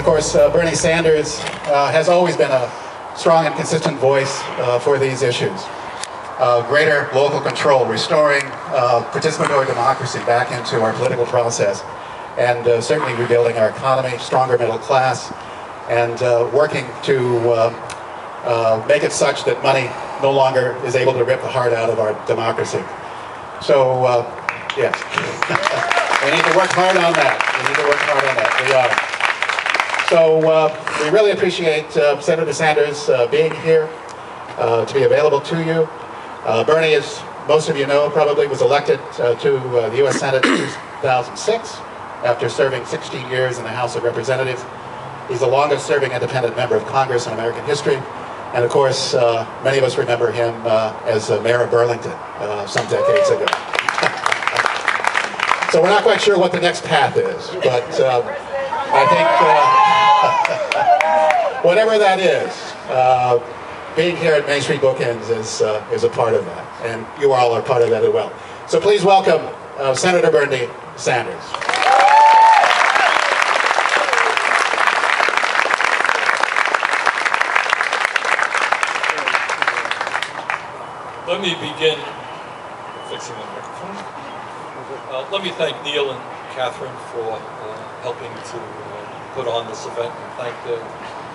of course, Bernie Sanders has always been a strong and consistent voice for these issues. Greater local control, restoring participatory democracy back into our political process, and certainly rebuilding our economy, stronger middle class, and working to make it such that money no longer is able to rip the heart out of our democracy. So, yes, we need to work hard on that. We need to work hard on that. We are. So we really appreciate Senator Sanders being here to be available to you. Bernie, as most of you know, probably was elected to the U.S. Senate in 2006 after serving 16 years in the House of Representatives. He's the longest serving independent member of Congress in American history. And of course, many of us remember him as mayor of Burlington some decades ago. So we're not quite sure what the next path is, but I think whatever that is, being here at Mainstreet Bookends is a part of that, and you all are part of that as well. So please welcome Senator Bernie Sanders. Let me begin fixing the microphone. Let me thank Neil and Catherine for helping to put on this event, and thank the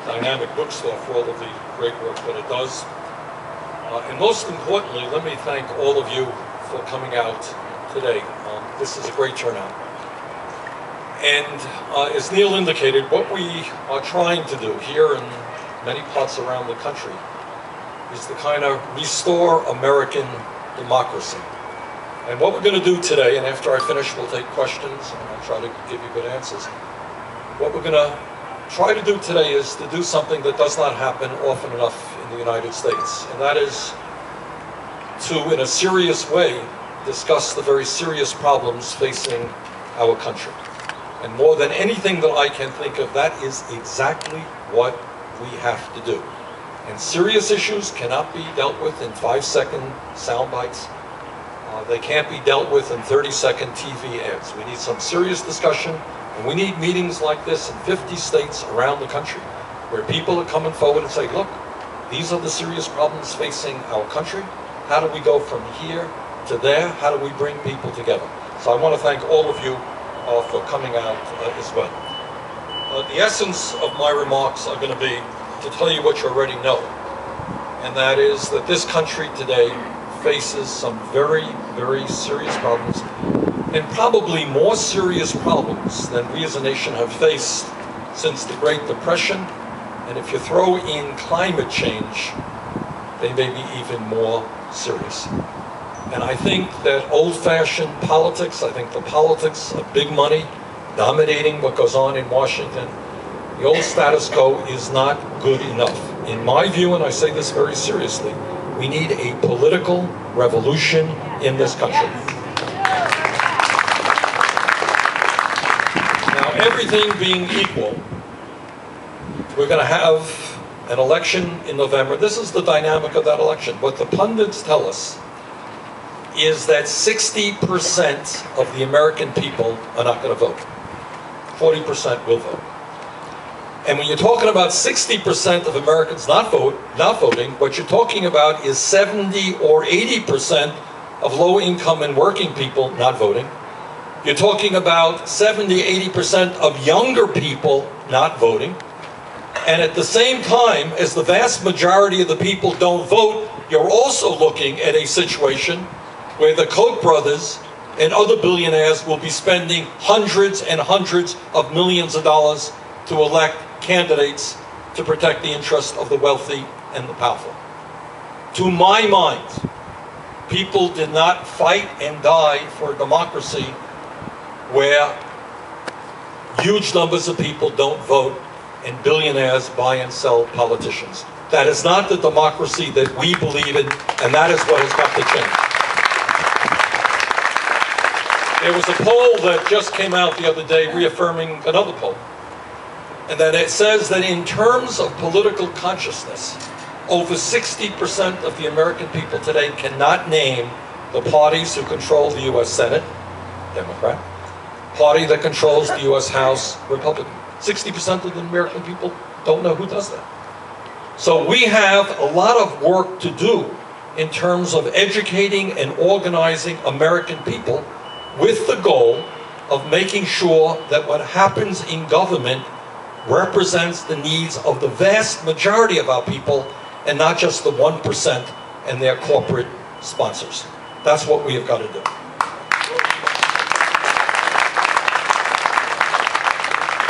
Dynamic Bookstore for all of the great work that it does. And most importantly, let me thank all of you for coming out today. This is a great turnout. And as Neil indicated, what we are trying to do here in many parts around the country is to kind of restore American democracy. And what we're going to do today, and after I finish we'll take questions and I'll try to give you good answers. What we're going to try to do today is to do something that does not happen often enough in the United States, and that is to, in a serious way, discuss the very serious problems facing our country. And more than anything that I can think of, that is exactly what we have to do. And serious issues cannot be dealt with in 5-second sound bites. They can't be dealt with in 30-second TV ads. We need some serious discussion, and we need meetings like this in 50 states around the country, where people are coming forward and say, look, these are the serious problems facing our country. How do we go from here to there? How do we bring people together? So I want to thank all of you for coming out as well. The essence of my remarks are going to be to tell you what you already know, and that is that this country today faces some very, very serious problems, and probably more serious problems than we as a nation have faced since the Great Depression. And if you throw in climate change, they may be even more serious. And I think that old-fashioned politics, I think the politics of big money dominating what goes on in Washington, the old status quo is not good enough. In my view, and I say this very seriously, we need a political revolution in this country. Now, everything being equal, we're going to have an election in November. This is the dynamic of that election. What the pundits tell us is that 60% of the American people are not going to vote. 40% will vote. And when you're talking about 60% of Americans not voting, what you're talking about is 70 or 80% of low-income and working people not voting. You're talking about 70, 80% of younger people not voting. And at the same time, as the vast majority of the people don't vote, you're also looking at a situation where the Koch brothers and other billionaires will be spending hundreds and hundreds of millions of dollars to elect candidates to protect the interests of the wealthy and the powerful. To my mind, people did not fight and die for a democracy where huge numbers of people don't vote and billionaires buy and sell politicians. That is not the democracy that we believe in, and that is what has got to change. There was a poll that just came out the other day reaffirming another poll. And that it says that in terms of political consciousness, over 60% of the American people today cannot name the parties who control the U.S. Senate, Democrat, party that controls the U.S. House, Republican. 60% of the American people don't know who does that. So we have a lot of work to do in terms of educating and organizing American people with the goal of making sure that what happens in government represents the needs of the vast majority of our people and not just the 1% and their corporate sponsors. That's what we have got to do.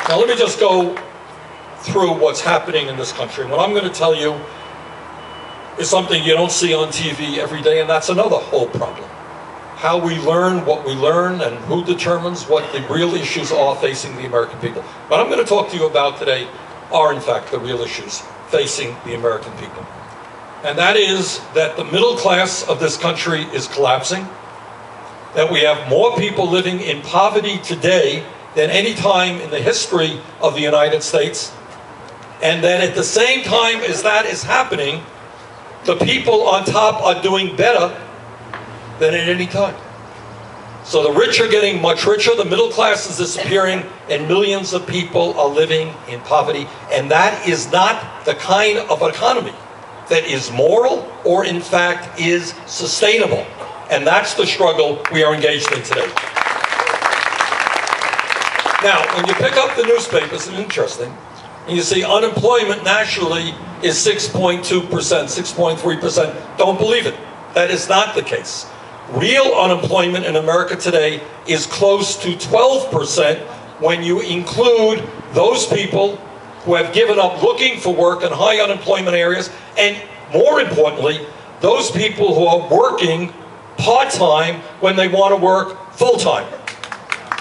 Now let me just go through what's happening in this country. What I'm going to tell you is something you don't see on TV every day, and that's another whole problem. How we learn what we learn and who determines what the real issues are facing the American people. What I'm going to talk to you about today are in fact the real issues facing the American people. And that is that the middle class of this country is collapsing, that we have more people living in poverty today than any time in the history of the United States, and that at the same time as that is happening, the people on top are doing better than at any time. So the rich are getting much richer, the middle class is disappearing, and millions of people are living in poverty. And that is not the kind of economy that is moral or in fact is sustainable. And that's the struggle we are engaged in today. Now, when you pick up the newspapers, it's interesting, and you see unemployment nationally is 6.2%, 6.3%. Don't believe it. That is not the case. Real unemployment in America today is close to 12% when you include those people who have given up looking for work in high unemployment areas, and more importantly, those people who are working part-time when they want to work full-time.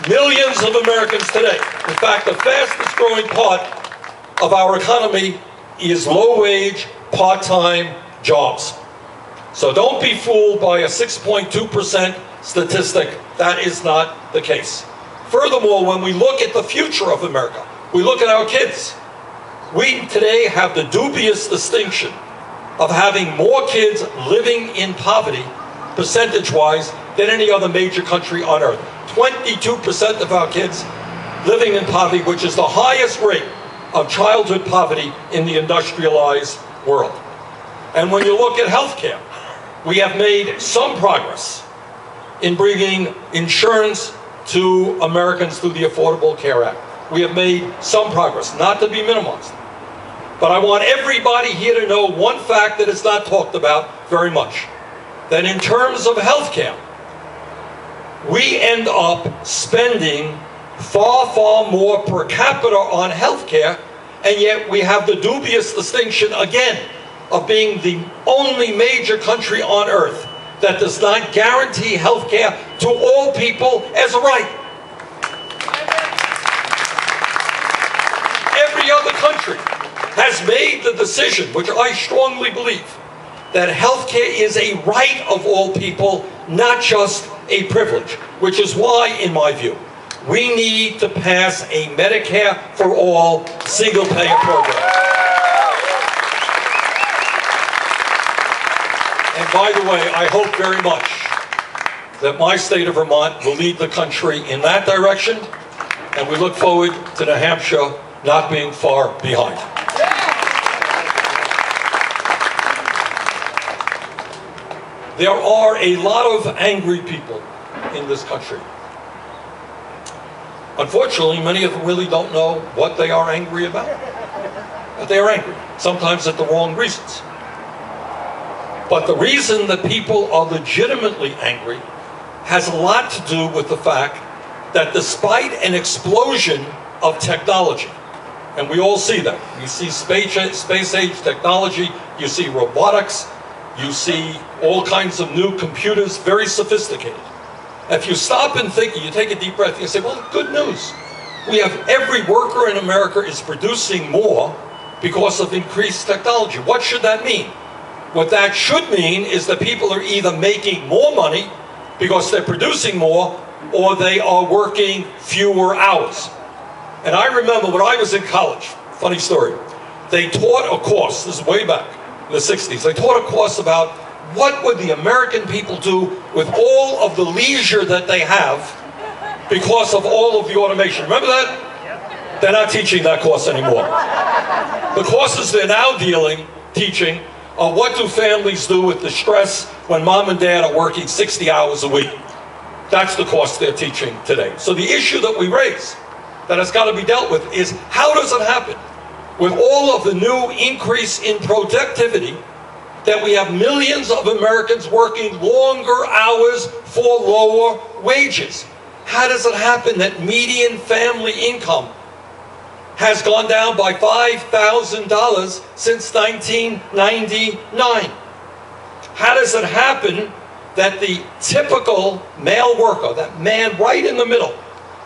Millions of Americans today. In fact, the fastest growing part of our economy is low-wage, part-time jobs. So don't be fooled by a 6.2% statistic. That is not the case. Furthermore, when we look at the future of America, we look at our kids. We today have the dubious distinction of having more kids living in poverty, percentage-wise, than any other major country on earth. 22% of our kids living in poverty, which is the highest rate of childhood poverty in the industrialized world. And when you look at healthcare, we have made some progress in bringing insurance to Americans through the Affordable Care Act. We have made some progress, not to be minimized. But I want everybody here to know one fact that is not talked about very much. That in terms of healthcare, we end up spending far, far more per capita on healthcare, and yet we have the dubious distinction, again, of being the only major country on earth that does not guarantee healthcare to all people as a right. Every other country has made the decision, which I strongly believe, that healthcare is a right of all people, not just a privilege, which is why, in my view, we need to pass a Medicare for all single-payer program. And by the way, I hope very much that my state of Vermont will lead the country in that direction, and we look forward to New Hampshire not being far behind. There are a lot of angry people in this country. Unfortunately, many of them really don't know what they are angry about. But they are angry, sometimes at the wrong reasons. But the reason that people are legitimately angry has a lot to do with the fact that despite an explosion of technology, and we all see that, you see space-age technology, you see robotics, you see all kinds of new computers, very sophisticated. If you stop and think, you take a deep breath, and you say, well, good news. We have every worker in America is producing more because of increased technology. What should that mean? What that should mean is that people are either making more money because they're producing more, or they are working fewer hours. And I remember when I was in college, funny story, they taught a course, this is way back in the 60s, they taught a course about what would the American people do with all of the leisure that they have because of all of the automation. Remember that? They're not teaching that course anymore. The courses they're now teaching are what do families do with the stress when mom and dad are working 60 hours a week. That's the course they're teaching today. So the issue that we raise, that has got to be dealt with, is how does it happen with all of the new increase in productivity that we have millions of Americans working longer hours for lower wages? How does it happen that median family income has gone down by $5,000 since 1999? How does it happen that the typical male worker, that man right in the middle,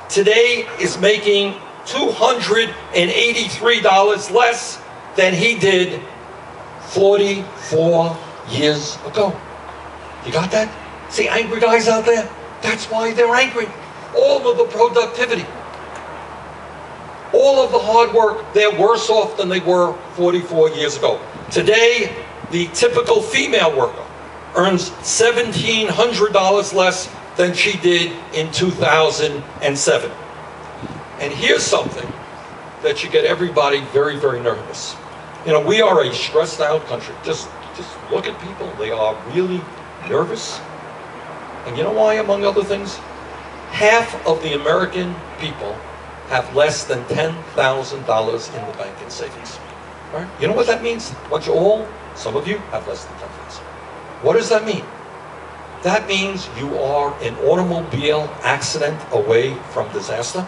today is making $283 less than he did 44 years ago? You got that? See angry guys out there? That's why they're angry. All of the productivity, all of the hard work, they're worse off than they were 44 years ago. Today, the typical female worker earns $1,700 less than she did in 2007. And here's something that should get everybody very, very nervous. You know, we are a stressed out country. Just look at people. They are really nervous. And you know why, among other things? Half of the American people have less than $10,000 in the bank in savings. Right? You know what that means? Some of you have less than $10,000. What does that mean? That means you are an automobile accident away from disaster.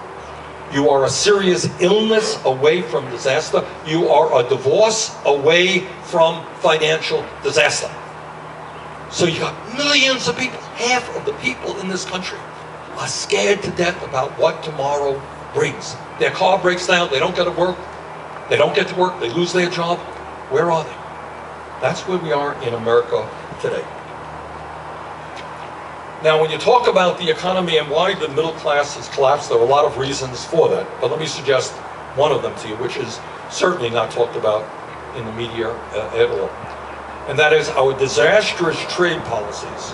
You are a serious illness away from disaster. You are a divorce away from financial disaster. So you got millions of people, half of the people in this country are scared to death about what tomorrow brings. Their car breaks down, they don't get to work, they lose their job. Where are they? That's where we are in America today. Now, when you talk about the economy and why the middle class has collapsed, there are a lot of reasons for that. But let me suggest one of them to you, which is certainly not talked about in the media at all. And that is our disastrous trade policies,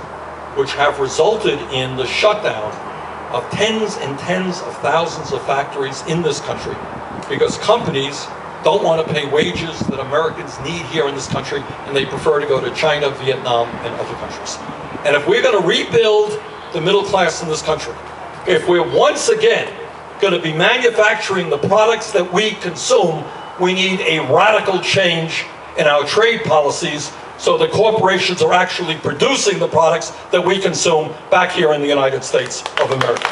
which have resulted in the shutdown of tens and tens of thousands of factories in this country because companies don't want to pay wages that Americans need here in this country, and they prefer to go to China, Vietnam, and other countries. And if we're going to rebuild the middle class in this country, if we're once again going to be manufacturing the products that we consume, we need a radical change in our trade policies so the corporations are actually producing the products that we consume back here in the United States of America.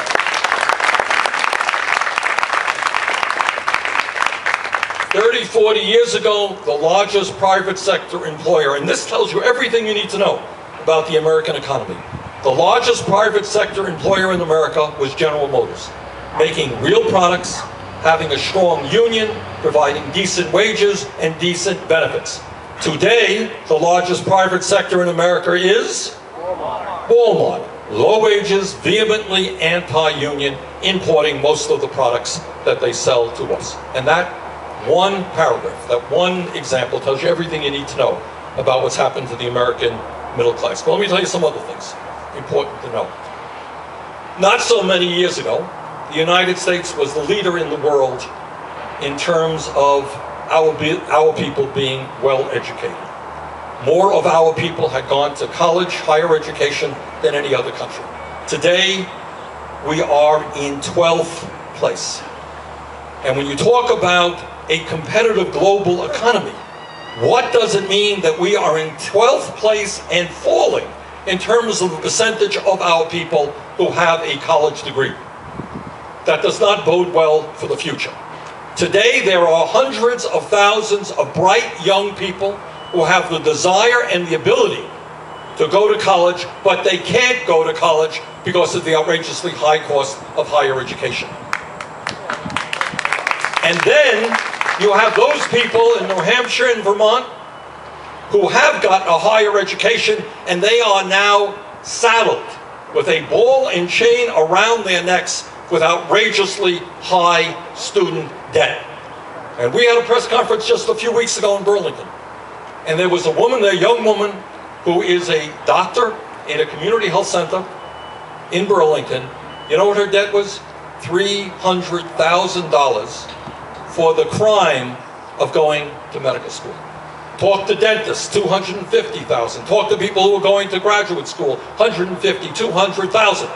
"30, 40 years ago, the largest private sector employer," and this tells you everything you need to know about the American economy. The largest private sector employer in America was General Motors, making real products, having a strong union, providing decent wages and decent benefits. Today, the largest private sector in America is Walmart. Low wages, vehemently anti-union, importing most of the products that they sell to us. And that one paragraph, that one example tells you everything you need to know about what's happened to the American middle class. But let me tell you some other things important to know. Not so many years ago, the United States was the leader in the world in terms of our people being well educated. More of our people had gone to college, higher education, than any other country. Today, we are in 12th place. And when you talk about a competitive global economy, what does it mean that we are in 12th place and falling in terms of the percentage of our people who have a college degree? That does not bode well for the future. Today, there are hundreds of thousands of bright young people who have the desire and the ability to go to college, but they can't go to college because of the outrageously high cost of higher education. And then you have those people in New Hampshire and Vermont who have got a higher education, and they are now saddled with a ball and chain around their necks with outrageously high student debt. And we had a press conference just a few weeks ago in Burlington. And there was a woman there, a young woman, who is a doctor in a community health center in Burlington. You know what her debt was? $300,000 for the crime of going to medical school. Talk to dentists, 250,000. Talk to people who are going to graduate school, 150, 200,000.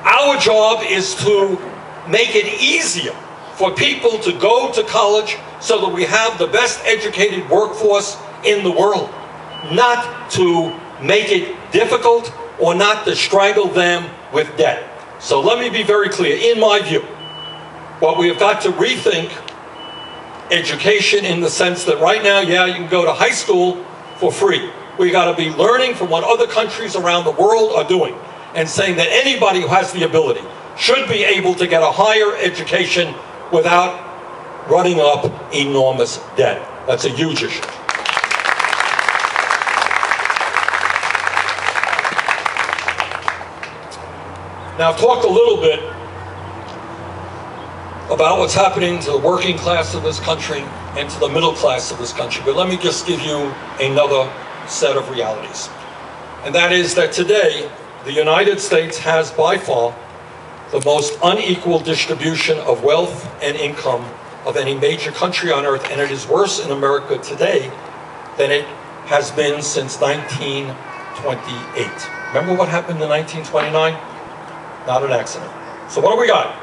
Our job is to make it easier for people to go to college so that we have the best educated workforce in the world, not to make it difficult or not to strangle them with debt. So let me be very clear. In my view, what we have got to rethink education in the sense that right now, yeah, you can go to high school for free. We got to be learning from what other countries around the world are doing and saying that anybody who has the ability should be able to get a higher education without running up enormous debt. That's a huge issue. Now, I've talked a little bit about what's happening to the working class of this country and to the middle class of this country, but let me just give you another set of realities. And that is that today, the United States has by far the most unequal distribution of wealth and income of any major country on earth, and it is worse in America today than it has been since 1928. Remember what happened in 1929? Not an accident. So what do we got?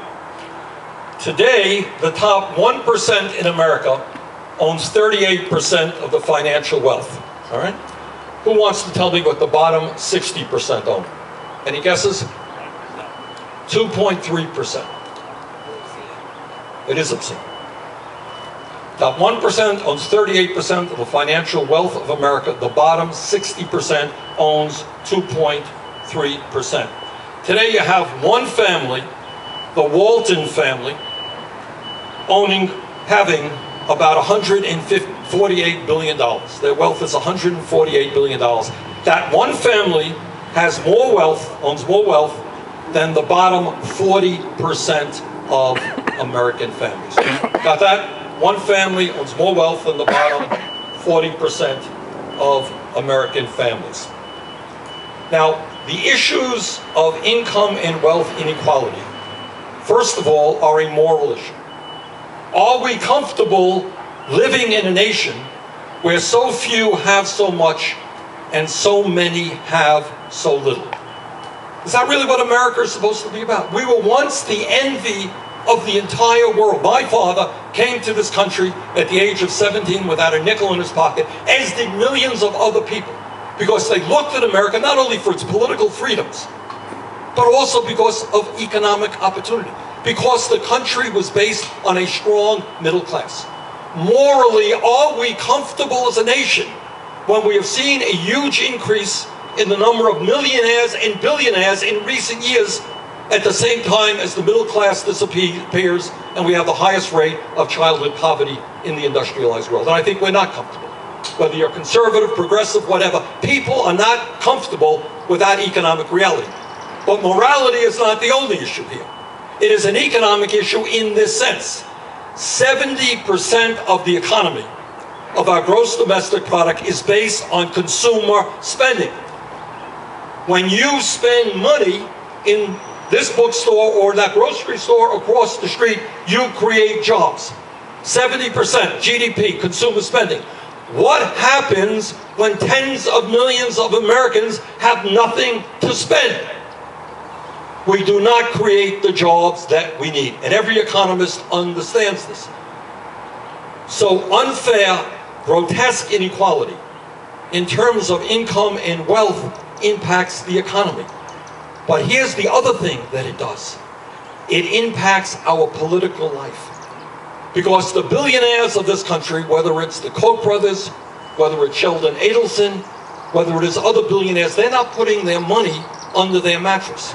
Today, the top 1% in America owns 38% of the financial wealth. All right? Who wants to tell me what the bottom 60% own? Any guesses? 2.3%. It is obscene. Top 1% owns 38% of the financial wealth of America. The bottom 60% owns 2.3%. Today you have one family, the Walton family, having about $148 billion. Their wealth is $148 billion. That one family has more wealth, owns more wealth than the bottom 40% of American families. Got that? One family owns more wealth than the bottom 40% of American families. Now, the issues of income and wealth inequality, first of all, are a moral issue. Are we comfortable living in a nation where so few have so much and so many have so little? Is that really what America is supposed to be about? We were once the envy of the entire world. My father came to this country at the age of 17 without a nickel in his pocket, as did millions of other people, because they looked at America not only for its political freedoms, but also because of economic opportunity, because the country was based on a strong middle class. Morally, are we comfortable as a nation when we have seen a huge increase in the number of millionaires and billionaires in recent years, at the same time as the middle class disappears and we have the highest rate of childhood poverty in the industrialized world? And I think we're not comfortable. Whether you're conservative, progressive, whatever, people are not comfortable with that economic reality. But morality is not the only issue here. It is an economic issue in this sense. 70% of the economy of our gross domestic product is based on consumer spending. When you spend money in this bookstore or that grocery store across the street, you create jobs. 70% GDP, consumer spending. What happens when tens of millions of Americans have nothing to spend? We do not create the jobs that we need. And every economist understands this. So unfair, grotesque inequality in terms of income and wealth impacts the economy. But here's the other thing that it does. It impacts our political life. Because the billionaires of this country, whether it's the Koch brothers, whether it's Sheldon Adelson, whether it is other billionaires, they're not putting their money under their mattress.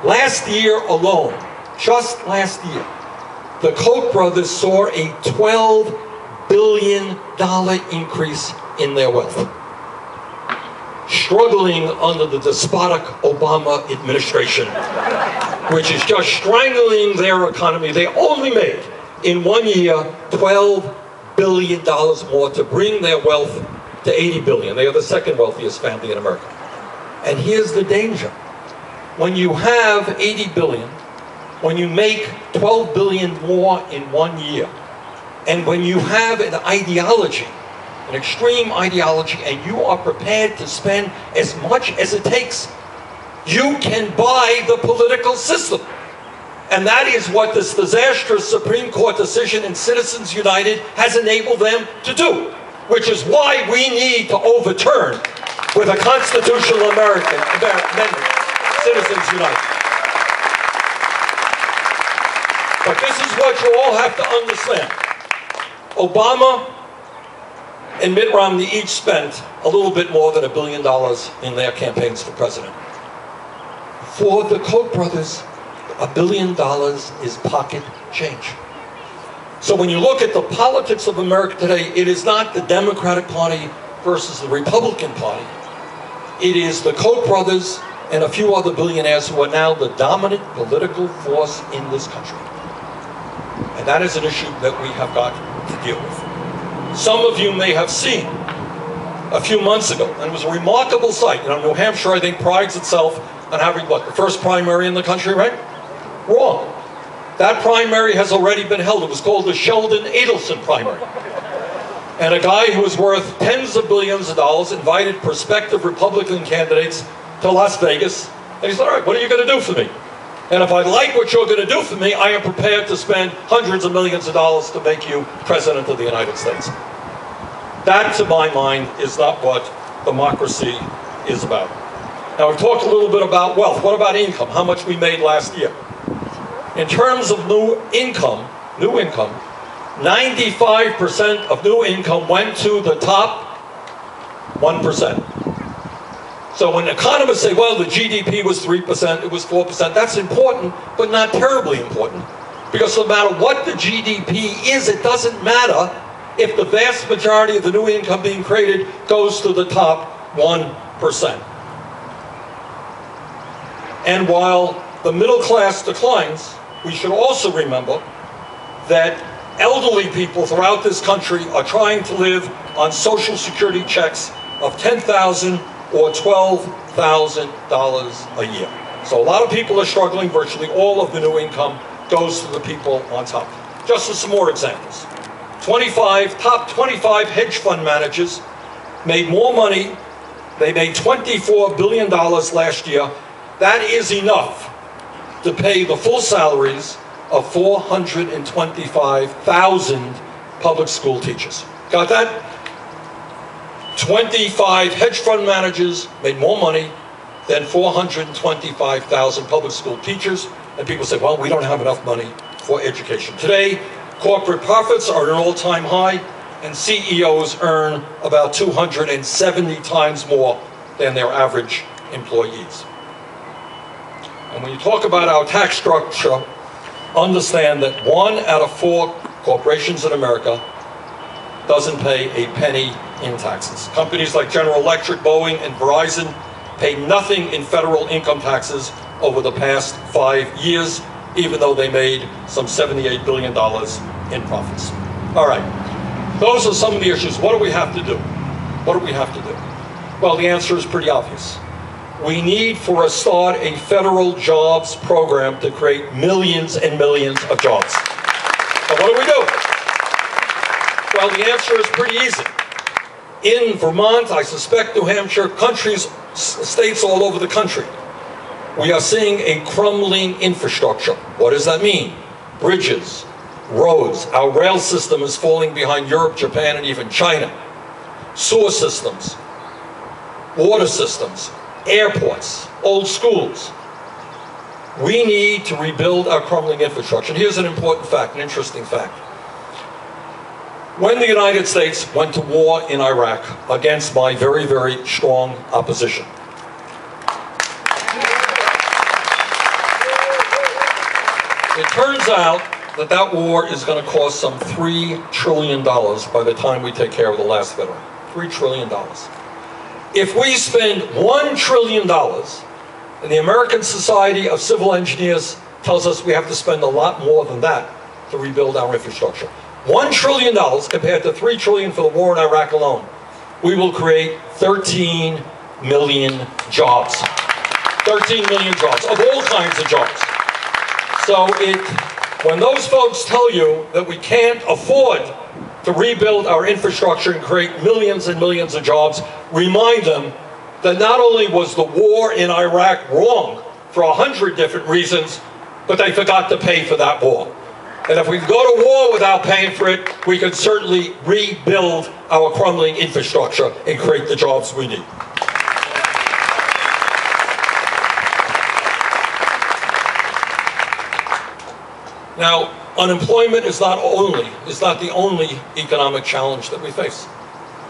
Last year alone, just last year, the Koch brothers saw a $12 billion increase in their wealth. Struggling under the despotic Obama administration, which is just strangling their economy. They only made, in 1 year, $12 billion more to bring their wealth to $80 billion. They are the second wealthiest family in America. And here's the danger. When you have $80 billion when you make 12 billion more in 1 year, and when you have an ideology, an extreme ideology, and you are prepared to spend as much as it takes, you can buy the political system. And that is what this disastrous Supreme Court decision in Citizens United has enabled them to do, which is why we need to overturn with a constitutional amendment, Citizens United. But this is what you all have to understand. Obama and Mitt Romney each spent a little bit more than $1 billion in their campaigns for president. For the Koch brothers, $1 billion is pocket change. So when you look at the politics of America today, it is not the Democratic Party versus the Republican Party. It is the Koch brothers and a few other billionaires who are now the dominant political force in this country. And that is an issue that we have got to deal with. Some of you may have seen a few months ago, and it was a remarkable sight. You know, New Hampshire, I think, prides itself on having, what, the first primary in the country, right? Wrong. That primary has already been held. It was called the Sheldon Adelson primary. And a guy who was worth tens of billions of dollars invited prospective Republican candidates to Las Vegas. And he said, all right, what are you going to do for me? And if I like what you're going to do for me, I am prepared to spend hundreds of millions of dollars to make you President of the United States. That, to my mind, is not what democracy is about. Now, we've talked a little bit about wealth. What about income? How much we made last year? In terms of new income, 95% of new income went to the top 1%. So when economists say, well, the GDP was 3%, it was 4%, that's important, but not terribly important. Because no matter what the GDP is, it doesn't matter if the vast majority of the new income being created goes to the top 1%. And while the middle class declines, we should also remember that elderly people throughout this country are trying to live on Social Security checks of $10,000 or $12,000 a year. So a lot of people are struggling. Virtually all of the new income goes to the people on top. Just as some more examples. Top 25 hedge fund managers made more money. They made $24 billion last year. That is enough to pay the full salaries of 425,000 public school teachers. Got that? 25 hedge fund managers made more money than 425,000 public school teachers. And people say, well, we don't have enough money for education. Today, corporate profits are at an all-time high, and CEOs earn about 270 times more than their average employees. And when you talk about our tax structure, understand that 1 out of 4 corporations in America doesn't pay a penny in taxes. Companies like General Electric, Boeing, and Verizon pay nothing in federal income taxes over the past 5 years, even though they made some $78 billion in profits. All right, those are some of the issues. What do we have to do? What do we have to do? Well, the answer is pretty obvious. We need, for a start, a federal jobs program to create millions and millions of jobs. But what do we do? Well, the answer is pretty easy. In Vermont, I suspect New Hampshire, states all over the country, we are seeing a crumbling infrastructure. What does that mean? Bridges, roads. Our rail system is falling behind Europe, Japan, and even China. Sewer systems, water systems, airports, old schools. We need to rebuild our crumbling infrastructure. And here's an important fact, an interesting fact. When the United States went to war in Iraq against my very, very strong opposition, it turns out that that war is going to cost some $3 trillion by the time we take care of the last veteran. $3 trillion. If we spend $1 trillion, and the American Society of Civil Engineers tells us we have to spend a lot more than that to rebuild our infrastructure. $1 trillion compared to $3 trillion for the war in Iraq alone, we will create 13 million jobs. 13 million jobs, of all kinds of jobs. So when those folks tell you that we can't afford to rebuild our infrastructure and create millions and millions of jobs, remind them that not only was the war in Iraq wrong for 100 different reasons, but they forgot to pay for that war. And if we go to war without paying for it, we can certainly rebuild our crumbling infrastructure and create the jobs we need. Now, unemployment is not the only economic challenge that we face.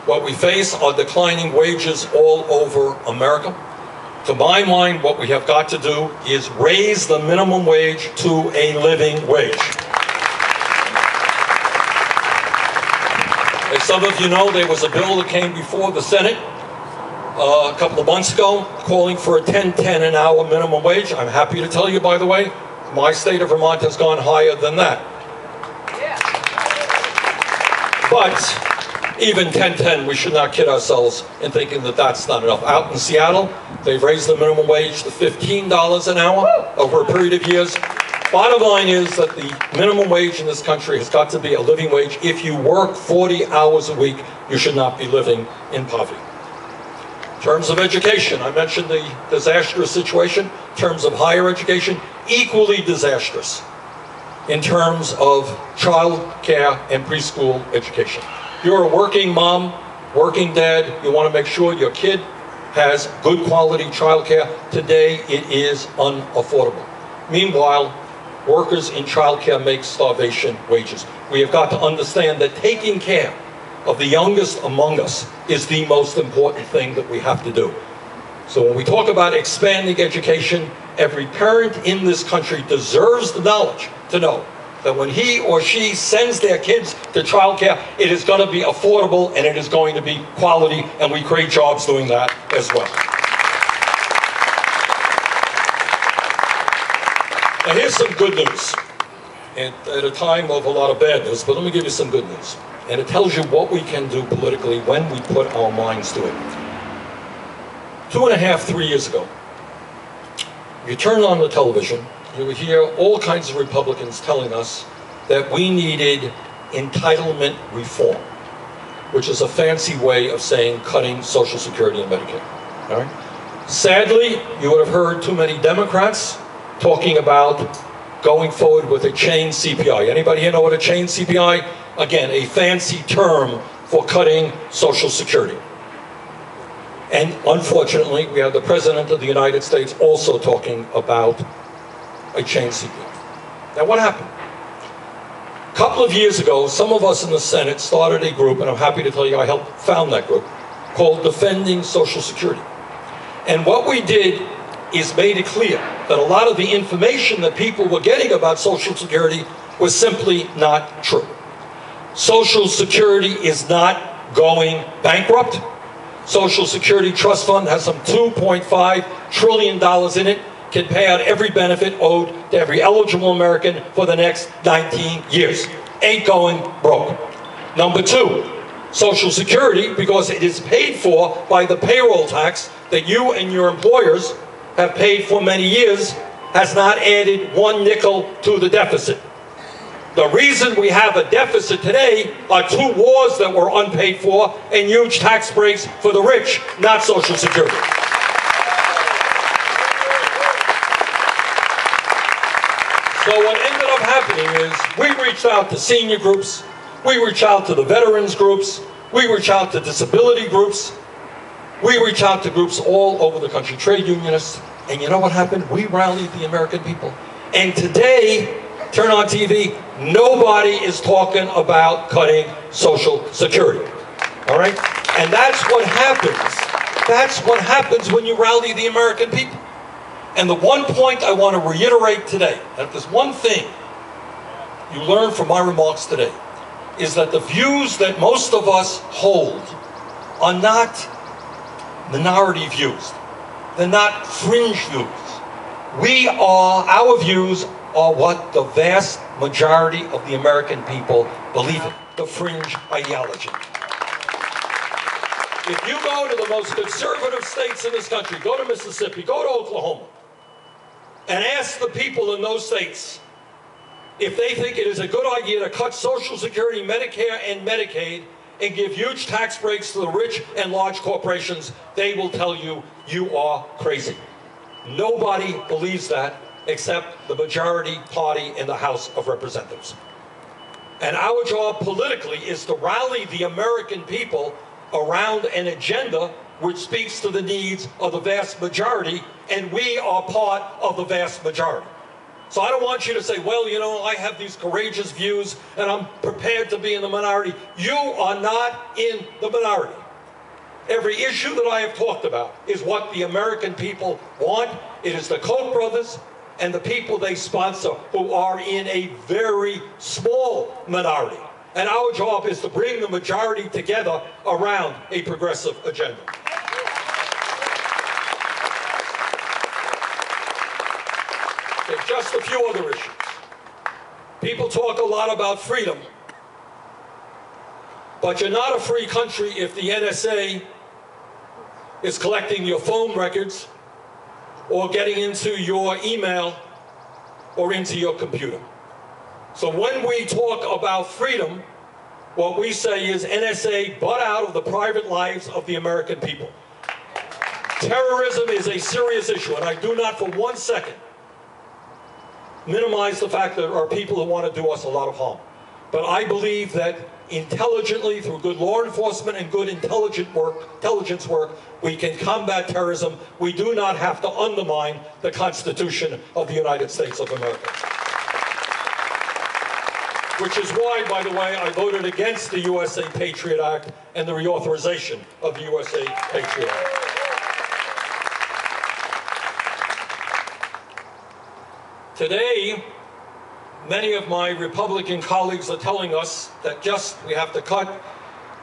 What we face are declining wages all over America. To my mind, what we have got to do is raise the minimum wage to a living wage. As some of you know, there was a bill that came before the Senate a couple of months ago calling for a $10.10 an hour minimum wage. I'm happy to tell you, by the way, my state of Vermont has gone higher than that. But even 10.10, we should not kid ourselves in thinking that that's not enough. Out in Seattle, they've raised the minimum wage to $15 an hour over a period of years. Bottom line is that the minimum wage in this country has got to be a living wage. If you work 40 hours a week, you should not be living in poverty. In terms of education, I mentioned the disastrous situation. In terms of higher education, equally disastrous in terms of child care and preschool education. You're a working mom, working dad, you want to make sure your kid has good quality child care. Today, it is unaffordable. Meanwhile, workers in child care make starvation wages. We have got to understand that taking care of the youngest among us is the most important thing that we have to do. So when we talk about expanding education, every parent in this country deserves the knowledge to know that when he or she sends their kids to childcare, it is going to be affordable and it is going to be quality, and we create jobs doing that as well. Now here's some good news, at a time of a lot of bad news, but let me give you some good news. And it tells you what we can do politically when we put our minds to it. 2.5, 3 years ago, you turn on the television, you would hear all kinds of Republicans telling us that we needed entitlement reform, which is a fancy way of saying cutting Social Security and Medicaid. All right? Sadly, you would have heard too many Democrats talking about going forward with a chain CPI. Anybody here know what a chain CPI? Again, a fancy term for cutting Social Security. And unfortunately, we have the President of the United States also talking about a chain CPI. Now what happened? A couple of years ago, some of us in the Senate started a group, and I'm happy to tell you I helped found that group, called Defending Social Security. And what we did is made it clear that a lot of the information that people were getting about Social Security was simply not true. Social Security is not going bankrupt. Social Security Trust Fund has some $2.5 trillion in it, can pay out every benefit owed to every eligible American for the next 19 years. Ain't going broke. Number two, Social Security, because it is paid for by the payroll tax that you and your employers have paid for many years, has not added one nickel to the deficit. The reason we have a deficit today are two wars that were unpaid for and huge tax breaks for the rich, not Social Security. So what ended up happening is we reached out to senior groups, we reached out to the veterans groups, we reached out to disability groups, we reached out to groups all over the country, trade unionists, and you know what happened? We rallied the American people. And today, turn on TV, nobody is talking about cutting Social Security. All right? And that's what happens. That's what happens when you rally the American people. And the one point I want to reiterate today, that there's one thing you learn from my remarks today, is that the views that most of us hold are not minority views. They're not fringe views. Our views are what the vast majority of the American people believe in, the fringe ideology. If you go to the most conservative states in this country, go to Mississippi, go to Oklahoma, and ask the people in those states if they think it is a good idea to cut Social Security, Medicare, and Medicaid, and give huge tax breaks to the rich and large corporations, they will tell you, you are crazy. Nobody believes that except the majority party in the House of Representatives. And our job politically is to rally the American people around an agenda which speaks to the needs of the vast majority, and we are part of the vast majority. So I don't want you to say, well, you know, I have these courageous views and I'm prepared to be in the minority. You are not in the minority. Every issue that I have talked about is what the American people want. It is the Koch brothers and the people they sponsor who are in a very small minority. And our job is to bring the majority together around a progressive agenda. Okay, just a few other issues. People talk a lot about freedom, but you're not a free country if the NSA is collecting your phone records or getting into your email or into your computer. So when we talk about freedom, what we say is NSA butt out of the private lives of the American people. Terrorism is a serious issue, and I do not for 1 second minimize the fact that there are people who want to do us a lot of harm. But I believe that intelligently, through good law enforcement and good intelligence work, we can combat terrorism. We do not have to undermine the Constitution of the United States of America. Which is why, by the way, I voted against the USA Patriot Act and the reauthorization of the USA Patriot Act. Today, many of my Republican colleagues are telling us that we have to cut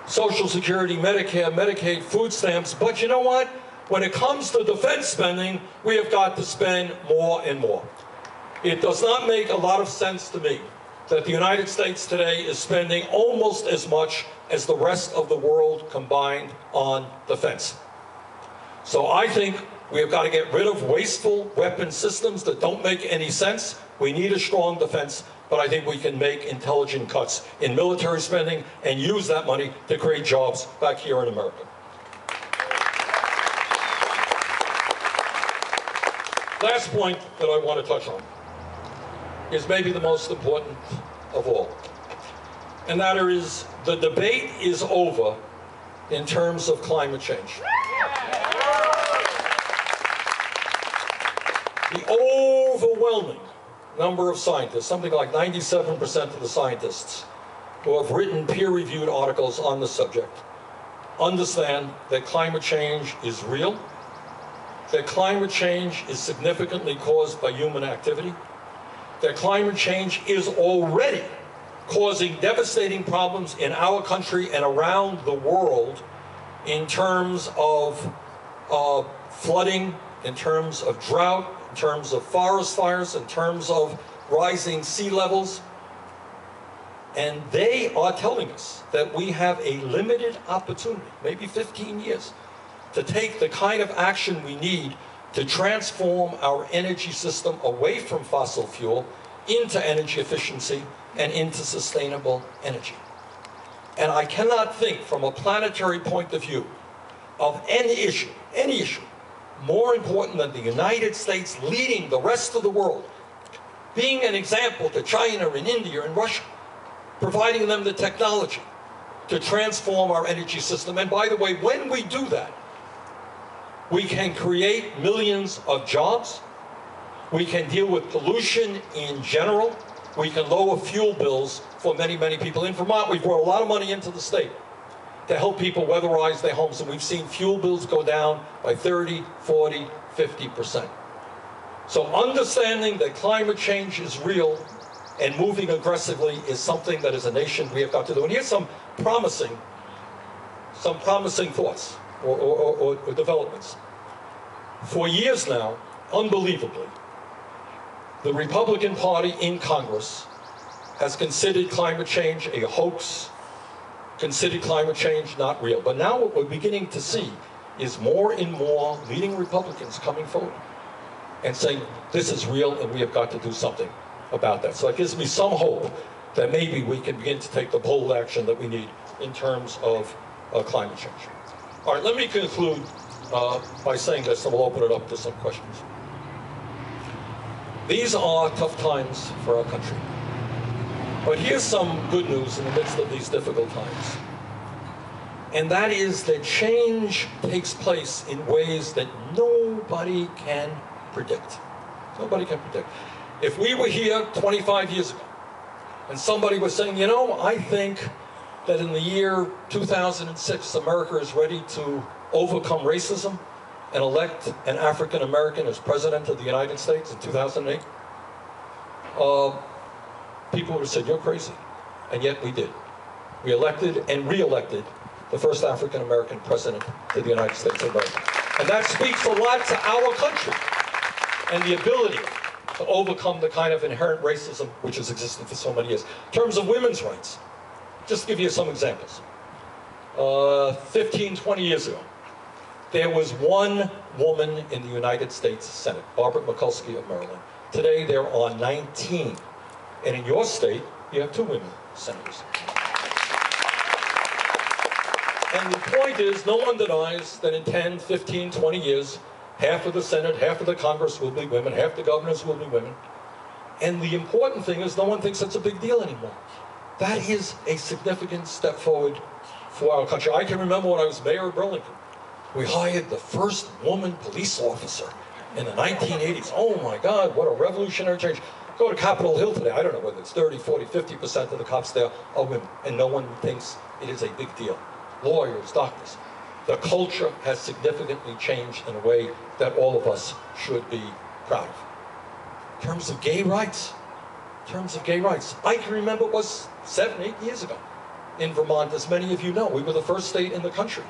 Social Security, Medicare, Medicaid, food stamps, but you know what? When it comes to defense spending, we have got to spend more and more. It does not make a lot of sense to me that the United States today is spending almost as much as the rest of the world combined on defense. So I think we have got to get rid of wasteful weapon systems that don't make any sense. We need a strong defense, but I think we can make intelligent cuts in military spending and use that money to create jobs back here in America. Last point that I want to touch on is maybe the most important of all. And that is, the debate is over in terms of climate change. The overwhelming number of scientists, something like 97% of the scientists who have written peer-reviewed articles on the subject, understand that climate change is real, that climate change is significantly caused by human activity, that climate change is already causing devastating problems in our country and around the world in terms of flooding, in terms of drought, in terms of forest fires, in terms of rising sea levels. And they are telling us that we have a limited opportunity, maybe 15 years, to take the kind of action we need to transform our energy system away from fossil fuel into energy efficiency and into sustainable energy. And I cannot think from a planetary point of view of any issue, more important than the United States leading the rest of the world, being an example to China and India and Russia, providing them the technology to transform our energy system. And by the way, when we do that, we can create millions of jobs, we can deal with pollution in general, we can lower fuel bills for many, many people. In Vermont, we've brought a lot of money into the state to help people weatherize their homes, and we've seen fuel bills go down by 30, 40, 50%. So understanding that climate change is real and moving aggressively is something that as a nation we have got to do. And here's some promising thoughts or developments. For years now, unbelievably, the Republican Party in Congress has considered climate change a hoax, considered climate change not real. But now what we're beginning to see is more and more leading Republicans coming forward and saying, this is real and we have got to do something about that. So it gives me some hope that maybe we can begin to take the bold action that we need in terms of climate change. All right, let me conclude by saying this, and we'll open it up to some questions. These are tough times for our country. But here's some good news in the midst of these difficult times. And that is that change takes place in ways that nobody can predict. Nobody can predict. If we were here 25 years ago, and somebody was saying, you know, I think that in the year 2006, America is ready to overcome racism and elect an African American as president of the United States in 2008, people would have said, you're crazy. And yet we did. We elected and re-elected the first African American president of the United States of America. And that speaks a lot to our country and the ability to overcome the kind of inherent racism which has existed for so many years. In terms of women's rights, just to give you some examples. 15, 20 years ago, there was one woman in the United States Senate, Barbara Mikulski of Maryland. Today, there are 19. And in your state, you have 2 women senators. And the point is, no one denies that in 10, 15, 20 years, half of the Senate, half of the Congress will be women, half the governors will be women. And the important thing is no one thinks that's a big deal anymore. That is a significant step forward for our country. I can remember when I was mayor of Burlington, we hired the first woman police officer in the 1980s. Oh my God, what a revolutionary change. Go to Capitol Hill today, I don't know whether it's 30, 40, 50% of the cops there are women, and no one thinks it is a big deal. Lawyers, doctors. The culture has significantly changed in a way that all of us should be proud of. In terms of gay rights, I can remember it was 7, 8 years ago in Vermont, as many of you know. We were the first state in the country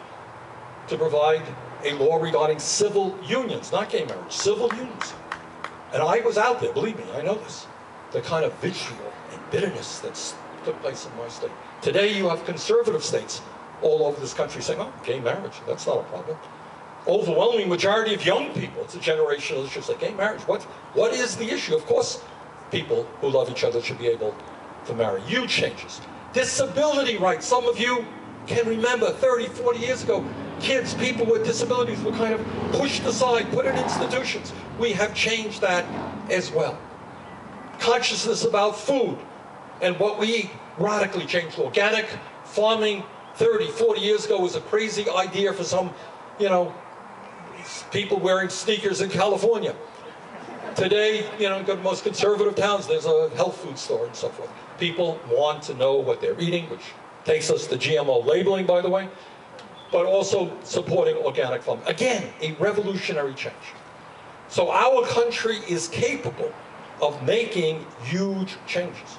to provide a law regarding civil unions, not gay marriage, civil unions. And I was out there, believe me, I know this, the kind of vitriol and bitterness that took place in my state. Today you have conservative states all over this country saying, oh, gay marriage, that's not a problem. Overwhelming majority of young people, it's a generational issue, say, gay marriage, what is the issue? Of course, people who love each other should be able to marry. Huge changes. Disability rights, some of you can remember 30, 40 years ago, kids, people with disabilities were kind of pushed aside, put in institutions. We have changed that as well. Consciousness about food and what we eat radically changed. Organic farming 30, 40 years ago was a crazy idea for some, you know, people wearing sneakers in California. Today, you know, go to most conservative towns, there's a health food store and so forth. People want to know what they're eating, which takes us to GMO labeling, by the way, but also supporting organic farming. Again, a revolutionary change. So our country is capable of making huge changes.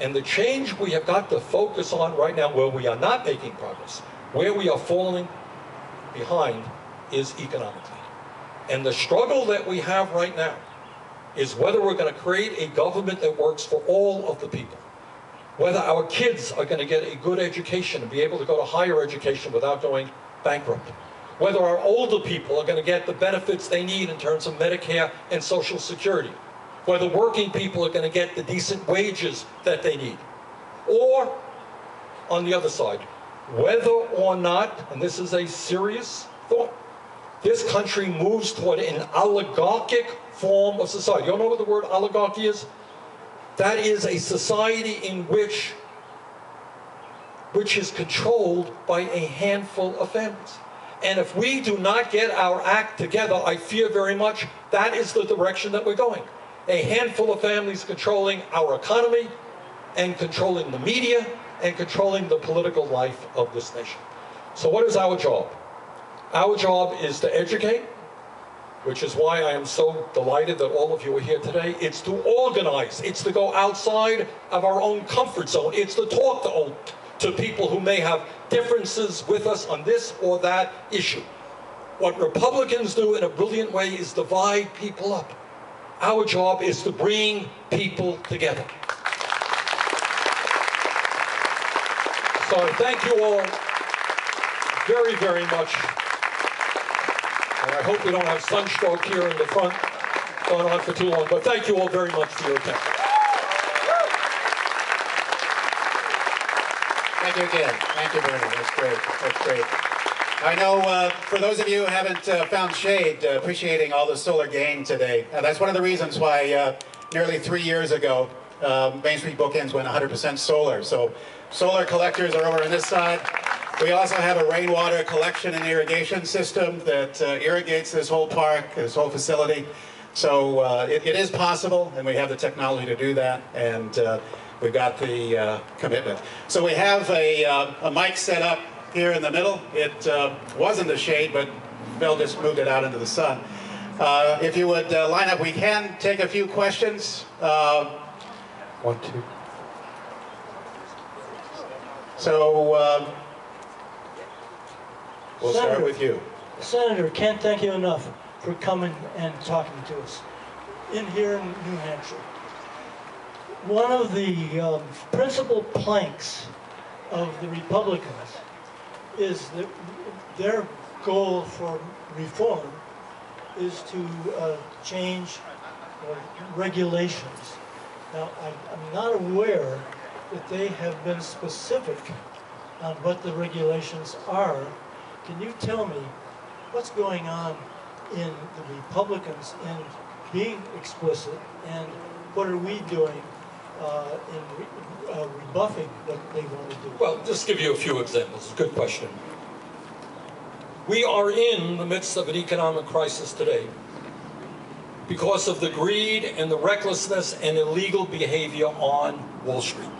And the change we have got to focus on right now, where we are not making progress, where we are falling behind, is economically. And the struggle that we have right now is whether we're going to create a government that works for all of the people, whether our kids are going to get a good education and be able to go to higher education without going bankrupt, whether our older people are going to get the benefits they need in terms of Medicare and Social Security, whether working people are going to get the decent wages that they need, or, on the other side, whether or not, and this is a serious thought, this country moves toward an oligarchic form of society. You all know what the word oligarchy is? That is a society in which is controlled by a handful of families. And if we do not get our act together, I fear very much that is the direction that we're going. A handful of families controlling our economy and controlling the media and controlling the political life of this nation. So what is our job? Our job is to educate, which is why I am so delighted that all of you are here today. It's to organize. It's to go outside of our own comfort zone. It's to talk to people who may have differences with us on this or that issue. What Republicans do in a brilliant way is divide people up. Our job is to bring people together. So I thank you all very, very much. And I hope we don't have sunstroke here in the front going on for too long. But thank you all very much for your attention. Thank you again. Thank you, Bernie. That's great. That's great. I know for those of you who haven't found shade, appreciating all the solar gain today, that's one of the reasons why nearly 3 years ago, Mainstreet Bookends went 100% solar. So solar collectors are over on this side. We also have a rainwater collection and irrigation system that irrigates this whole park, this whole facility. So it is possible, and we have the technology to do that, and we've got the commitment. So we have a mic set up here in the middle. It was in the shade, but Bill just moved it out into the sun. If you would line up, we can take a few questions. 1, 2. So we'll start with you. Senator, can't thank you enough for coming and talking to us here in New Hampshire. One of the principal planks of the Republicans is that their goal for reform is to change regulations. Now, I'm not aware that they have been specific on what the regulations are. Can you tell me what's going on in the Republicans in being explicit, and what are we doing in rebuffing what they want to do? Well, just give you a few examples. Good question. We are in the midst of an economic crisis today because of the greed and the recklessness and illegal behavior on Wall Street.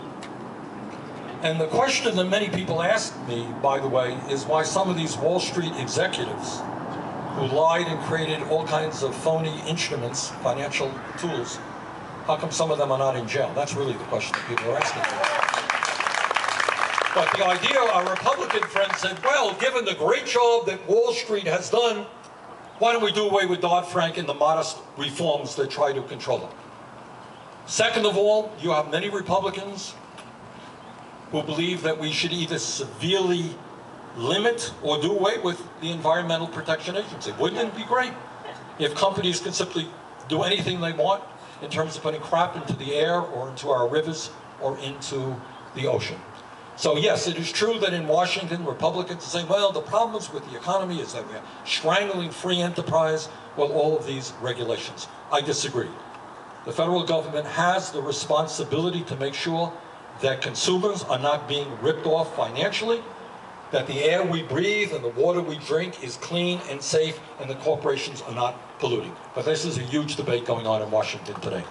And the question that many people ask me, by the way, is why some of these Wall Street executives who lied and created all kinds of phony instruments, financial tools, how come some of them are not in jail? That's really the question that people are asking. But the idea, our Republican friend said, well, given the great job that Wall Street has done, why don't we do away with Dodd-Frank and the modest reforms that try to control it? Second of all, you have many Republicans who believe that we should either severely limit or do away with the Environmental Protection Agency. Wouldn't it be great if companies could simply do anything they want in terms of putting crap into the air or into our rivers or into the ocean? So yes, it is true that in Washington, Republicans are saying, well, the problems with the economy is that we're strangling free enterprise with all of these regulations. I disagree. The federal government has the responsibility to make sure that consumers are not being ripped off financially, that the air we breathe and the water we drink is clean and safe, and the corporations are not polluting. But this is a huge debate going on in Washington today.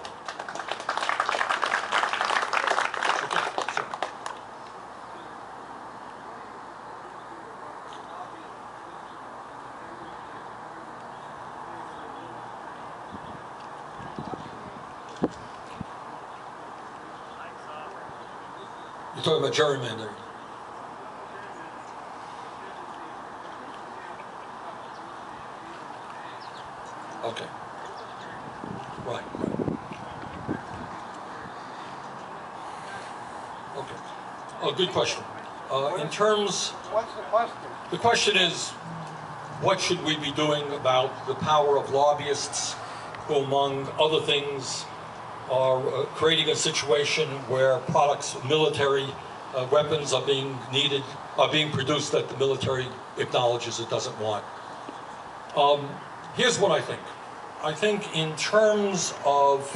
You're talking about gerrymandering. Okay. Right. Okay. Oh, good question. In terms... What's the question? The question is, what should we be doing about the power of lobbyists who, among other things, are creating a situation where products, military weapons are being needed, are being produced that the military acknowledges it doesn't want. Here's what I think. I think in terms of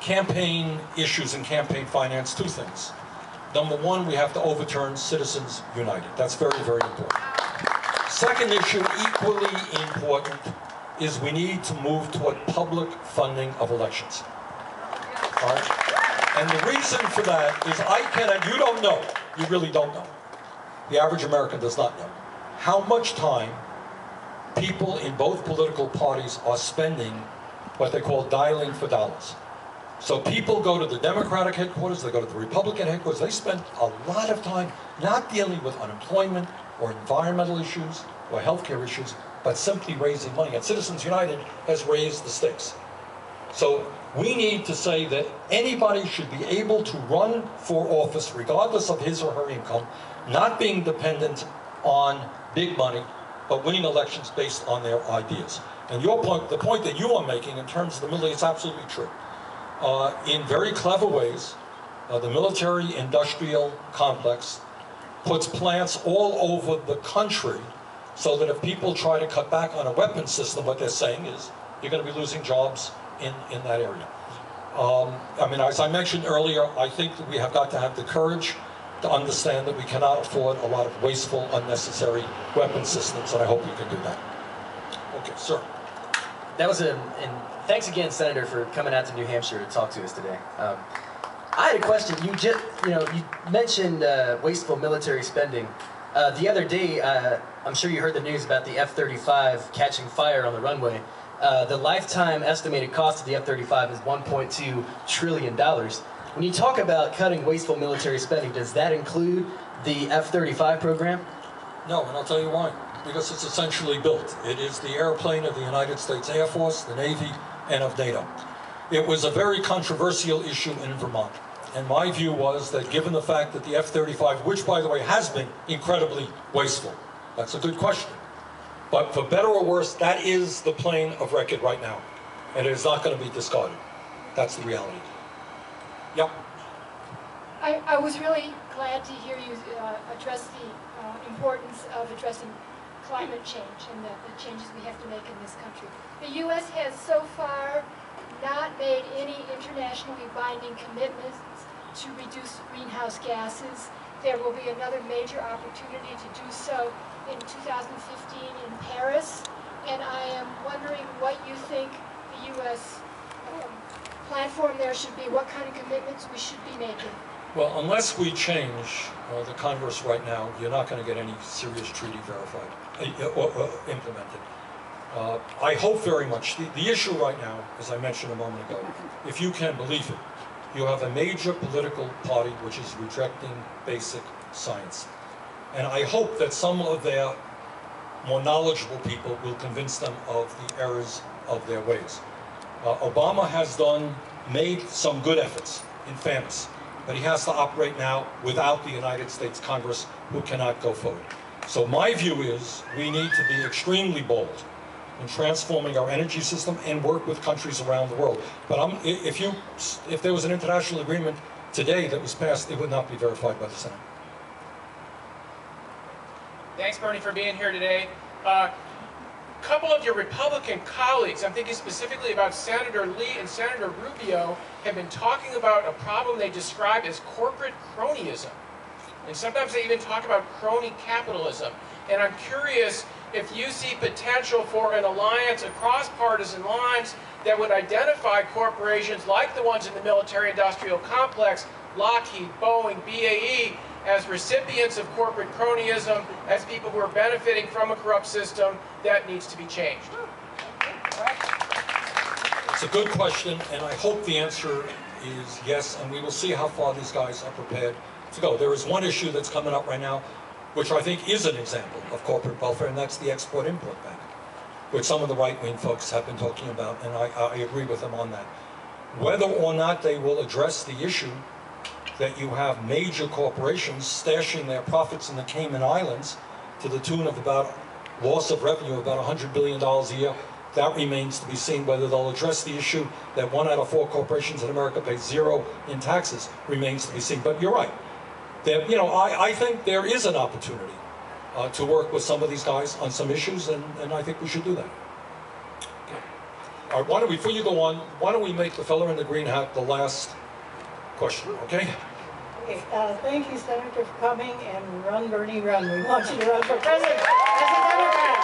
campaign issues and campaign finance, two things. Number one, we have to overturn Citizens United. That's very, very important. Second issue, equally important, is we need to move toward public funding of elections. All right? And the reason for that is you don't know, you really don't know. The average American does not know how much time people in both political parties are spending what they call dialing for dollars. So people go to the Democratic headquarters, they go to the Republican headquarters, they spend a lot of time not dealing with unemployment or environmental issues or healthcare issues, but simply raising money. And Citizens United has raised the stakes. So we need to say that anybody should be able to run for office regardless of his or her income, not being dependent on big money, but winning elections based on their ideas. And your point, the point that you are making in terms of the Middle East, is absolutely true. In very clever ways, The military-industrial complex puts plants all over the country so that if people try to cut back on a weapons system, what they're saying is you're going to be losing jobs in that area. I mean, as I mentioned earlier, I think that we have got to have the courage to understand that we cannot afford a lot of wasteful, unnecessary weapon systems, and I hope we can do that. Okay, sir. That was and thanks again, Senator, for coming out to New Hampshire to talk to us today. I had a question. You mentioned wasteful military spending. The other day, I'm sure you heard the news about the F-35 catching fire on the runway. The lifetime estimated cost of the F-35 is $1.2 trillion. When you talk about cutting wasteful military spending, does that include the F-35 program? No, and I'll tell you why. Because it's essentially built. It is the airplane of the United States Air Force, the Navy, and of NATO. It was a very controversial issue in Vermont. And my view was that given the fact that the F-35, which by the way has been incredibly wasteful, that's a good question. But for better or worse, that is the plane of record right now. And it is not going to be discarded. That's the reality. Yep. I was really glad to hear you address the importance of addressing climate change and the changes we have to make in this country. The U.S. has so far not made any internationally binding commitments to reduce greenhouse gases. There will be another major opportunity to do so in 2015 in Paris, and I am wondering what you think the U.S. platform there should be, what kind of commitments we should be making. Well, unless we change the Congress right now, you're not going to get any serious treaty verified or implemented. I hope very much. The issue right now, as I mentioned a moment ago, if you can believe it, you have a major political party which is rejecting basic science. And I hope that some of their more knowledgeable people will convince them of the errors of their ways. Obama has made some good efforts, in fairness, but he has to operate now without the United States Congress, who cannot go forward. So my view is we need to be extremely bold in transforming our energy system and work with countries around the world. But if there was an international agreement today that was passed, it would not be verified by the Senate. Thanks, Bernie, for being here today. A couple of your Republican colleagues, I'm thinking specifically about Senator Lee and Senator Rubio, have been talking about a problem they describe as corporate cronyism. And sometimes they even talk about crony capitalism. And I'm curious if you see potential for an alliance across partisan lines that would identify corporations like the ones in the military-industrial complex, Lockheed, Boeing, BAE, as recipients of corporate cronyism, as people who are benefiting from a corrupt system that needs to be changed. It's a good question, and I hope the answer is yes, and we will see how far these guys are prepared to go. There is one issue that's coming up right now, which I think is an example of corporate welfare, and that's the Export-Import Bank, which some of the right-wing folks have been talking about, and I agree with them on that. Whether or not they will address the issue that you have major corporations stashing their profits in the Cayman Islands to the tune of about loss of revenue of about $100 billion a year, that remains to be seen. Whether they'll address the issue that 1 out of 4 corporations in America pay 0 in taxes remains to be seen. But you're right. I think there is an opportunity to work with some of these guys on some issues, and I think we should do that. Okay. All right, before you go on, why don't we make the fellow in the green hat the last question, okay? Okay, thank you, Senator, for coming, and run, Bernie, run. We want you to run for president as a Democrat.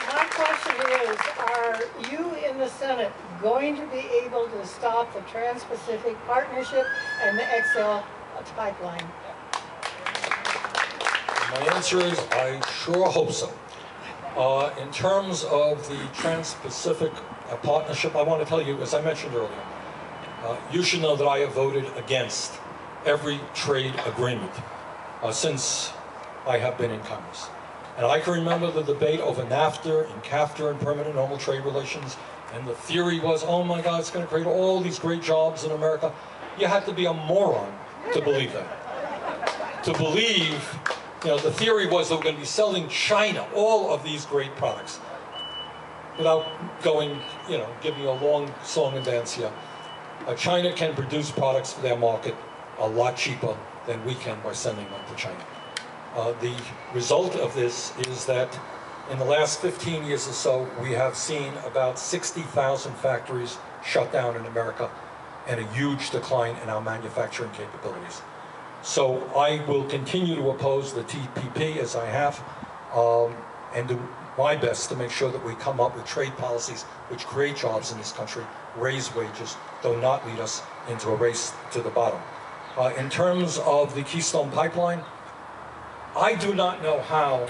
My question is, are you in the Senate going to be able to stop the Trans-Pacific Partnership and the XL pipeline? My answer is, I sure hope so. In terms of the Trans-Pacific Partnership, I want to tell you, as I mentioned earlier, you should know that I have voted against every trade agreement since I have been in Congress. And I can remember the debate over NAFTA and CAFTA and permanent normal trade relations, and the theory was, oh my God, it's going to create all these great jobs in America. You had to be a moron to believe that. To believe, the theory was that we're going to be selling China all of these great products. Without going, giving you a long song and dance here. China can produce products for their market a lot cheaper than we can by sending them to China. The result of this is that in the last 15 years or so, we have seen about 60,000 factories shut down in America and a huge decline in our manufacturing capabilities. So I will continue to oppose the TPP as I have, and do my best to make sure that we come up with trade policies which create jobs in this country, raise wages, though not lead us into a race to the bottom. In terms of the Keystone Pipeline, I do not know how,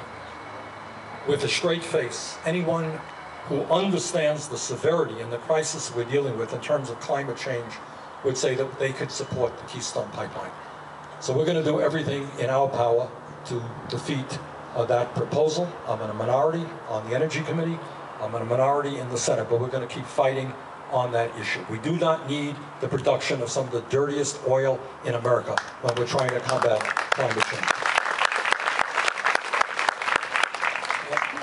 with a straight face, anyone who understands the severity and the crisis we're dealing with in terms of climate change would say that they could support the Keystone Pipeline. So we're going to do everything in our power to defeat that proposal. I'm in a minority on the Energy Committee. I'm in a minority in the Senate, but we're going to keep fighting on that issue. We do not need the production of some of the dirtiest oil in America when we're trying to combat climate change.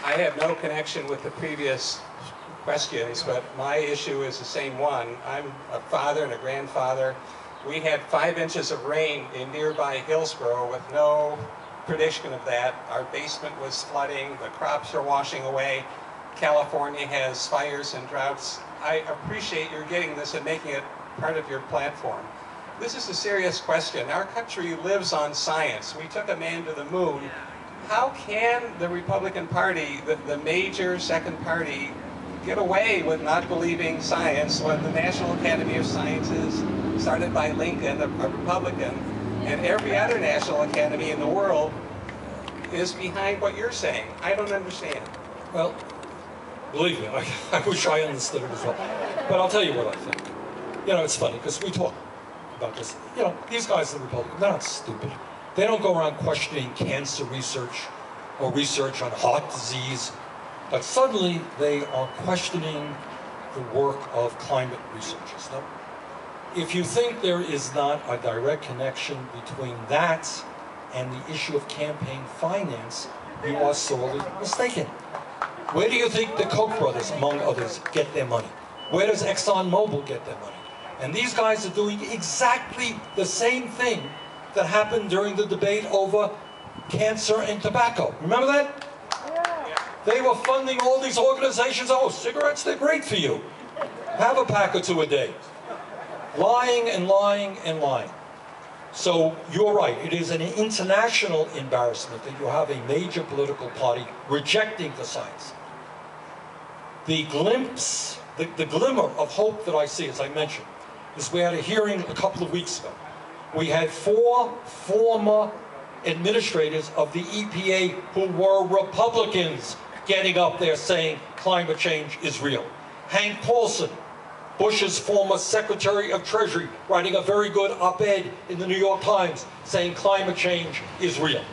I have no connection with the previous questions, but my issue is the same one. I'm a father and a grandfather. We had 5 inches of rain in nearby Hillsborough with no prediction of that. Our basement was flooding, the crops are washing away. California has fires and droughts. I appreciate your getting this and making it part of your platform. This is a serious question. Our country lives on science. We took a man to the moon. How can the Republican Party, the major second party, get away with not believing science when the National Academy of Sciences, started by Lincoln, a Republican, and every other national academy in the world is behind what you're saying? I don't understand. Well, believe me, I wish I understood it as well. But I'll tell you what I think. You know, it's funny, because we talk about this. You know, these guys in the Republican, they're not stupid. They don't go around questioning cancer research or research on heart disease, but suddenly they are questioning the work of climate researchers. Now, if you think there is not a direct connection between that and the issue of campaign finance, you are sorely mistaken. Where do you think the Koch brothers, among others, get their money? Where does ExxonMobil get their money? And these guys are doing exactly the same thing that happened during the debate over cancer and tobacco. Remember that? Yeah. They were funding all these organizations. Oh, cigarettes, they're great for you. Have a pack or 2 a day. Lying and lying and lying. So you're right, it is an international embarrassment that you have a major political party rejecting the science. The glimpse, the glimmer of hope that I see, as I mentioned, is we had a hearing a couple of weeks ago. We had 4 former administrators of the EPA who were Republicans getting up there saying climate change is real. Hank Paulson, Bush's former Secretary of Treasury, writing a very good op-ed in the New York Times saying climate change is real.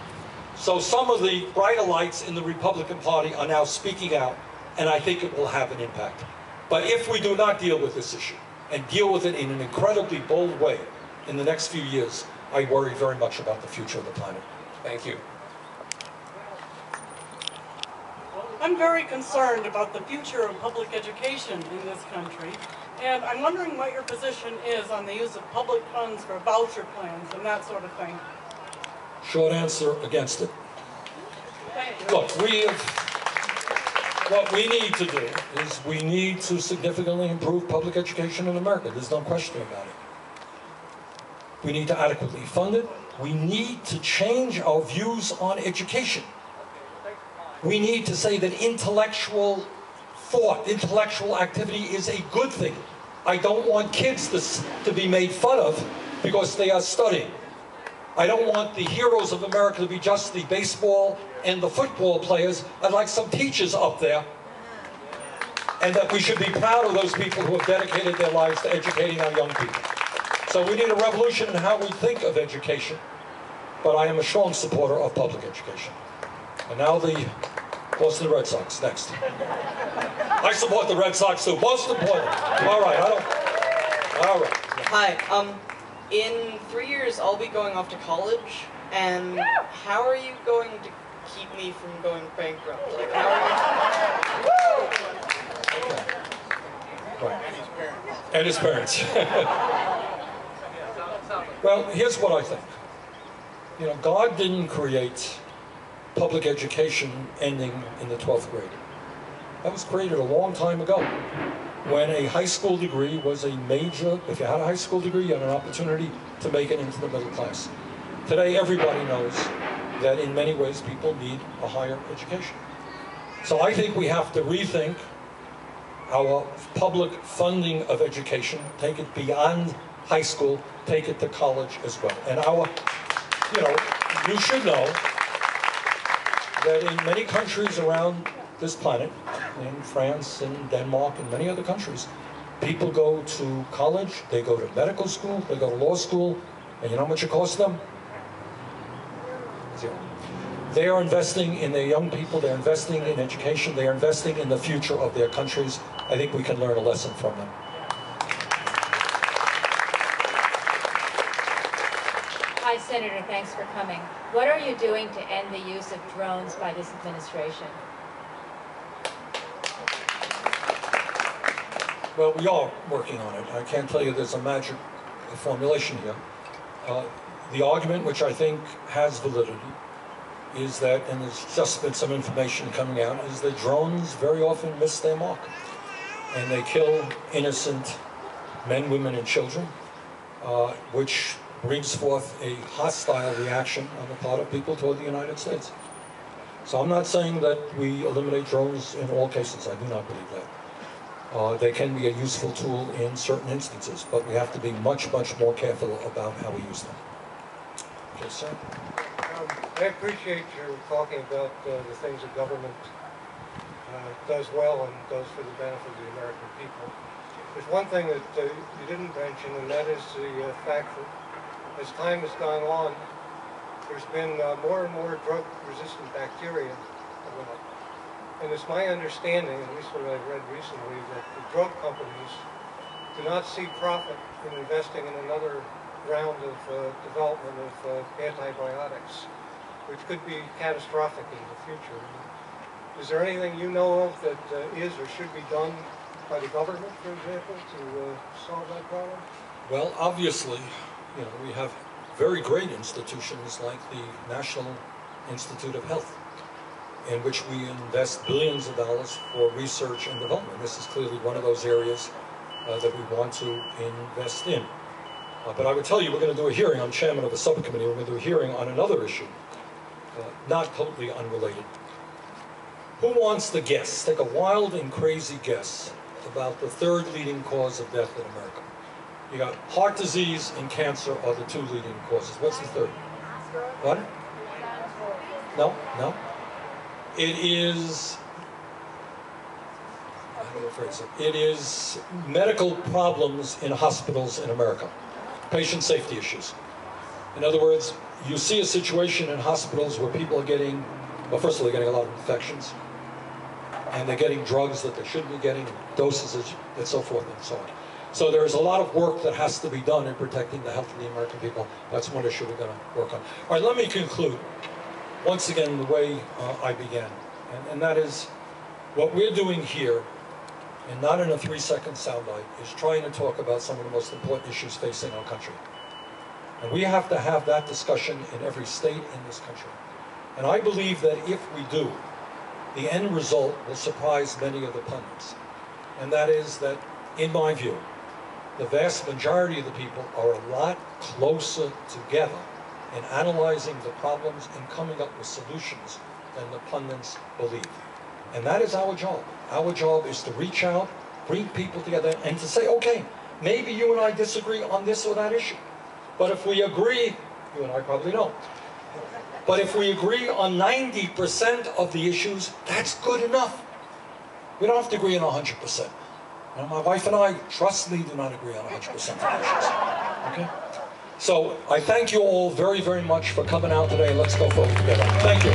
So some of the brighter lights in the Republican Party are now speaking out, and I think it will have an impact. But if we do not deal with this issue, and deal with it in an incredibly bold way in the next few years, I worry very much about the future of the planet. Thank you. I'm very concerned about the future of public education in this country, and I'm wondering what your position is on the use of public funds for voucher plans and that sort of thing. Short answer, against it. Look, what we need to do is we need to significantly improve public education in America. There's no question about it. We need to adequately fund it. We need to change our views on education. We need to say that intellectual thought, intellectual activity is a good thing. I don't want kids to be made fun of because they are studying. I don't want the heroes of America to be just the baseball and the football players. I'd like some teachers up there. And that we should be proud of those people who have dedicated their lives to educating our young people. So we need a revolution in how we think of education. But I am a strong supporter of public education. And now the Boston Red Sox, next. I support the Red Sox too. Most important. All right, all right. Hi, in 3 years I'll be going off to college, and how are you going to keep me from going bankrupt? Like, how are you... Okay. Right. And his parents. Well, here's what I think. You know, God didn't create public education ending in the 12th grade. That was created a long time ago, when a high school degree was a major. If you had a high school degree, you had an opportunity to make it into the middle class. Today, everybody knows that in many ways people need a higher education. So I think we have to rethink our public funding of education, take it beyond high school, take it to college as well. And you should know that in many countries around this planet, in France and Denmark and many other countries, people go to college, they go to medical school, they go to law school, and you know how much it costs them? Zero. They are investing in their young people, they're investing in education, they are investing in the future of their countries. I think we can learn a lesson from them. Hi, Senator, thanks for coming. What are you doing to end the use of drones by this administration? Well, we are working on it. I can't tell you there's a magic formulation here. The argument, which I think has validity, is that, and there's just been some information coming out, is that drones very often miss their mark. And they kill innocent men, women, and children, which brings forth a hostile reaction on the part of people toward the United States. So I'm not saying that we eliminate drones in all cases. I do not believe that. They can be a useful tool in certain instances, but we have to be much, much more careful about how we use them. Okay, sir? I appreciate your talking about the things that government does well and does for the benefit of the American people. There's one thing that you didn't mention, and that is the fact that as time has gone on, there's been more and more drug-resistant bacteria developed. And it's my understanding, at least what I've read recently, that the drug companies do not see profit in investing in another round of development of antibiotics, which could be catastrophic in the future. Is there anything you know of that is or should be done by the government, for example, to solve that problem? Well, obviously, you know, we have very great institutions like the National Institute of Health, in which we invest billions of dollars for research and development. This is clearly one of those areas that we want to invest in. But I would tell you, we're going to do a hearing. I'm chairman of a subcommittee. We're going to do a hearing on another issue, not totally unrelated. Who wants to guess, take a wild and crazy guess about the third leading cause of death in America? You got heart disease and cancer are the two leading causes. What's the third? What? No, no. It is, it is medical problems in hospitals in America. Patient safety issues. In other words, you see a situation in hospitals where people are getting, well, first of all, they're getting a lot of infections, and they're getting drugs that they shouldn't be getting, doses and so forth and so on. So there's a lot of work that has to be done in protecting the health of the American people. That's one issue we're going to work on. All right, let me conclude, once again, the way I began. And that is, what we're doing here, and not in a 3-second soundbite, is trying to talk about some of the most important issues facing our country. And we have to have that discussion in every state in this country. And I believe that if we do, the end result will surprise many of the pundits. And that is that, in my view, the vast majority of the people are a lot closer together in analyzing the problems and coming up with solutions than the pundits believe. And that is our job. Our job is to reach out, bring people together, and to say, okay, maybe you and I disagree on this or that issue. But if we agree, you and I probably don't. But if we agree on 90% of the issues, that's good enough. We don't have to agree on 100%. You know, my wife and I, trust me, do not agree on 100% of the issues. Okay? So I thank you all very, very much for coming out today. Let's go forward together. Thank you.